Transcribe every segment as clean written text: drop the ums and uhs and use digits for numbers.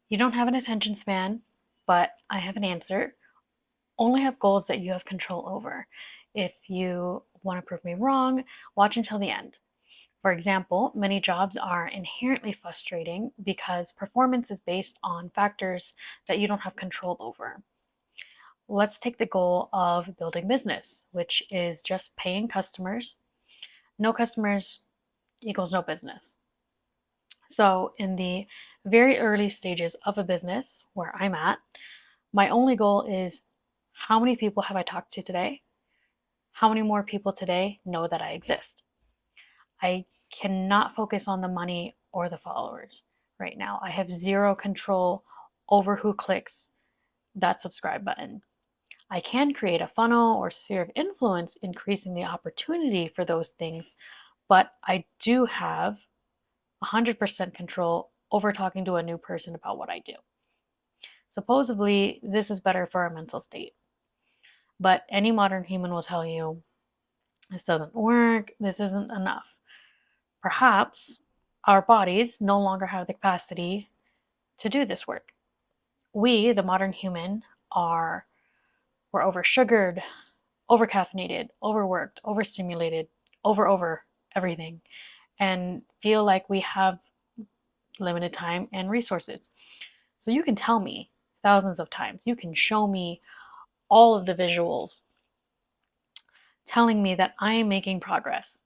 You don't have an attention span, but I have an answer. Only have goals that you have control over. If you want to prove me wrong, watch until the end. For example, many jobs are inherently frustrating because performance is based on factors that you don't have control over. Let's take the goal of building business, which is just paying customers. No customers equals no business. So, in the very early stages of a business where I'm at, my only goal is how many people have I talked to today? How many more people today know that I exist? I cannot focus on the money or the followers right now. I have zero control over who clicks that subscribe button. I can create a funnel or sphere of influence, increasing the opportunity for those things, but I do have 100% control over talking to a new person about what I do. Supposedly, this is better for our mental state, but any modern human will tell you this doesn't work, this isn't enough. Perhaps our bodies no longer have the capacity to do this work. We, the modern human, we're oversugared, overcaffeinated, overworked, overstimulated, over everything, and feel like we have limited time and resources. So you can tell me thousands of times, you can show me all of the visuals telling me that I am making progress.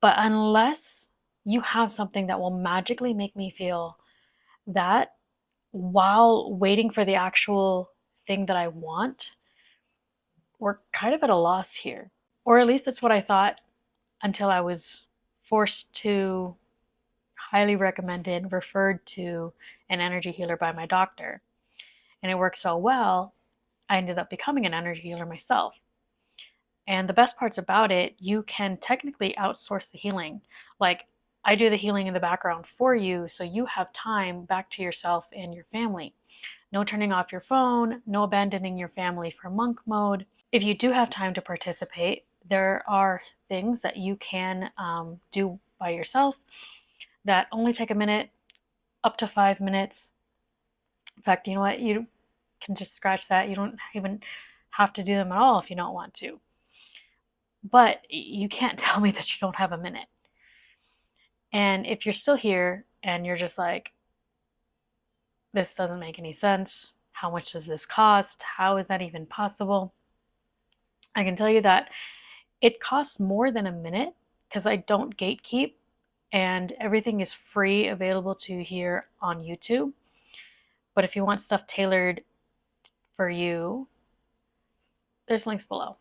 But unless you have something that will magically make me feel that while waiting for the actual thing that I want, we're kind of at a loss here. Or at least that's what I thought until I was forced to, highly recommended, referred to an energy healer by my doctor. And it worked so well, I ended up becoming an energy healer myself. And the best parts about it, you can technically outsource the healing. Like, I do the healing in the background for you, so you have time back to yourself and your family. No turning off your phone, no abandoning your family for monk mode. If you do have time to participate, there are things that you can do by yourself that only take a minute, up to 5 minutes. In fact, you know what? You can just scratch that. You don't even have to do them at all if you don't want to. But you can't tell me that you don't have a minute. And if you're still here and you're just like, this doesn't make any sense, how much does this cost? How is that even possible? I can tell you that it costs more than a minute because I don't gatekeep and everything is free available to here on YouTube. But if you want stuff tailored for you, there's links below.